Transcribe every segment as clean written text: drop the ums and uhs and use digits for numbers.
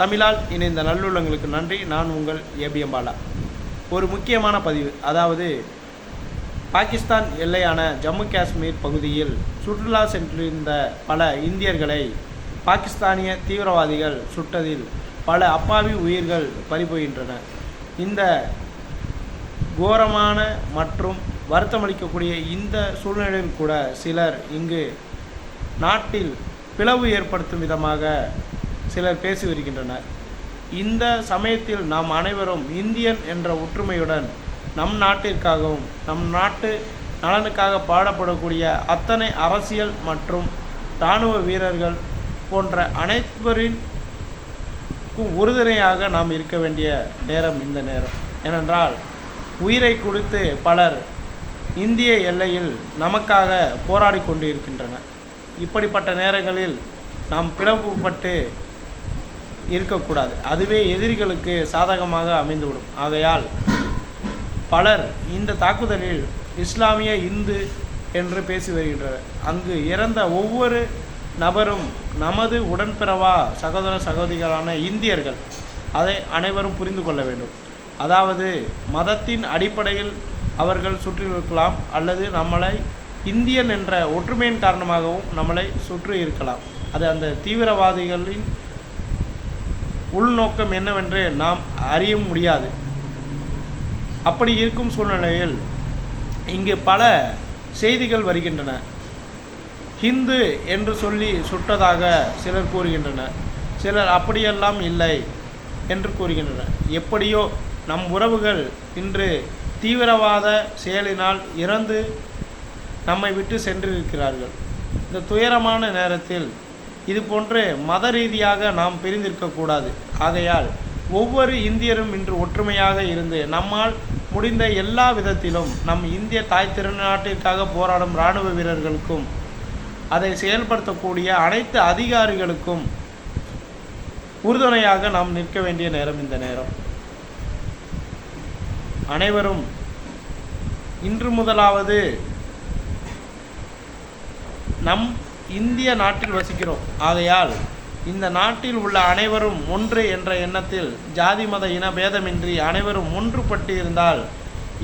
தமிழால் இணைந்த நல்லுள்ளங்களுக்கு நன்றி. நான் உங்கள் ஏபிஎம் பாலா. ஒரு முக்கியமான பதிவு, அதாவது பாகிஸ்தான் எல்லையான ஜம்மு காஷ்மீர் பகுதியில் சுற்றுலா சென்றிருந்த பல இந்தியர்களை பாகிஸ்தானிய தீவிரவாதிகள் சுட்டதில் பல அப்பாவி உயிர்கள் பறிபோகின்றன. இந்த கோரமான மற்றும் வருத்தமளிக்கக்கூடிய இந்த சூழ்நிலையில் கூட சிலர் இங்கு நாட்டில் பிளவு ஏற்படுத்தும் விதமாக சிலர் பேசி வருகின்றனர். இந்த சமயத்தில் நாம் அனைவரும் இந்தியன் என்ற ஒற்றுமையுடன் நம் நாட்டிற்காகவும் நம் நாட்டு நலனுக்காக பாடப்படக்கூடிய அத்தனை அரசியல் மற்றும் இராணுவ வீரர்கள் போன்ற அனைவரின் உறுதுணையாக நாம் இருக்க வேண்டிய நேரம் இந்த நேரம். ஏனென்றால் உயிரை கொடுத்து பலர் இந்திய எல்லையில் நமக்காக போராடி கொண்டு இருக்கின்றனர். இப்படிப்பட்ட நேரங்களில் நாம் பிளவுபட்டு இருக்கக்கூடாது. அதுவே எதிரிகளுக்கு சாதகமாக அமைந்துவிடும். ஆகையால் பலர் இந்த தாக்குதலில் இஸ்லாமிய இந்து என்று பேசி வருகின்றனர். அங்கு இறந்த ஒவ்வொரு நபரும் நமது உடன்பிறவா சகோதர சகோதரிகளான இந்தியர்கள். அதை அனைவரும் புரிந்து கொள்ள வேண்டும். அதாவது மதத்தின் அடிப்படையில் அவர்கள் சுற்றியிருக்கலாம், அல்லது நம்மளை இந்தியன் என்ற ஒற்றுமையின் காரணமாகவும் நம்மளை சுற்றி இருக்கலாம். அது அந்த தீவிரவாதிகளின் உள்நோக்கம் என்னவென்று நாம் அறிய முடியாது. அப்படி இருக்கும் சூழ்நிலையில் இங்கு பல செய்திகள் வருகின்றன. ஹிந்து என்று சொல்லி சுட்டதாக சிலர் கூறுகின்றனர். சிலர் அப்படியெல்லாம் இல்லை என்று கூறுகின்றனர். எப்படியோ நம் உறவுகள் இன்று தீவிரவாத செயலினால் இறந்து நம்மை விட்டு சென்றிருக்கிறார்கள். இந்த துயரமான நேரத்தில் இது போன்று மத ரீதியாக நாம் பிரிந்திருக்கக்கூடாது. ஆகையால் ஒவ்வொரு இந்தியரும் இன்று ஒற்றுமையாக இருந்து நம்மால் முடிந்த எல்லா விதத்திலும் நம் இந்திய தாய் திருநாட்டிற்காக போராடும் இராணுவ வீரர்களுக்கும் அதை செயல்படுத்தக்கூடிய அனைத்து அதிகாரிகளுக்கும் உறுதுணையாக நாம் நிற்க வேண்டிய நேரம் இந்த நேரம். அனைவரும் இன்று முதலாவது நம் இந்திய நாட்டில் வசிக்கிறோம். ஆகையால் இந்த நாட்டில் உள்ள அனைவரும் ஒன்று என்ற எண்ணத்தில் ஜாதி மத இன பேதமின்றி அனைவரும் ஒன்றுபட்டு இருந்தால்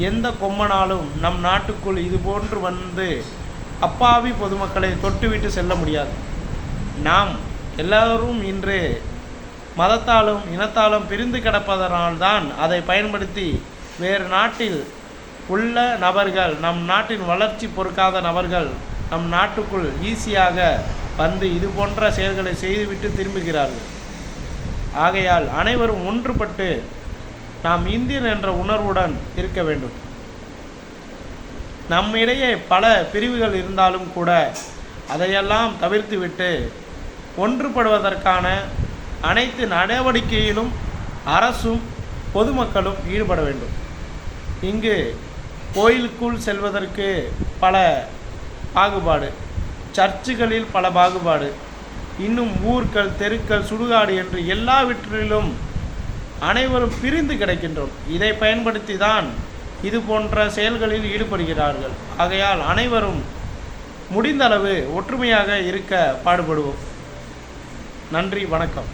எந்த கொம்மனாலும் நம் நாட்டுக்குள் இது போன்று வந்து அப்பாவி பொதுமக்களை தொட்டுவிட்டு செல்ல முடியாது. நாம் எல்லாரும் இன்று மதத்தாலும் இனத்தாலும் பிரிந்து கிடப்பதனால்தான் அதை பயன்படுத்தி வேறு நாட்டில் உள்ள நபர்கள், நம் நாட்டின் வளர்ச்சி பொறுக்காத நபர்கள் நம் நாட்டுக்குள் ஈஸியாக வந்து இது போன்ற செயல்களை செய்துவிட்டு திரும்புகிறார்கள். ஆகையால் அனைவரும் ஒன்றுபட்டு நாம் இந்தியன் என்ற உணர்வுடன் இருக்க வேண்டும். நம்மிடையே பல பிரிவுகள் இருந்தாலும் கூட அதையெல்லாம் தவிர்த்துவிட்டு ஒன்றுபடுவதற்கான அனைத்து நடவடிக்கையிலும் அரசும் பொதுமக்களும் ஈடுபட வேண்டும். இங்கு கோயிலுக்குள் செல்வதற்கு பல பாகுபாடு, சர்ச்சுகளில் பல பாகுபாடு, இன்னும் ஊர்கள், தெருக்கள், சுடுகாடு என்று எல்லாவற்றிலும் அனைவரும் பிரிந்து கிடக்கின்றோம். இதை பயன்படுத்தி தான் இது போன்ற செயல்களில் ஈடுபடுகிறார்கள். ஆகையால் அனைவரும் முடிந்தளவு ஒற்றுமையாக இருக்க பாடுபடுவோம். நன்றி, வணக்கம்.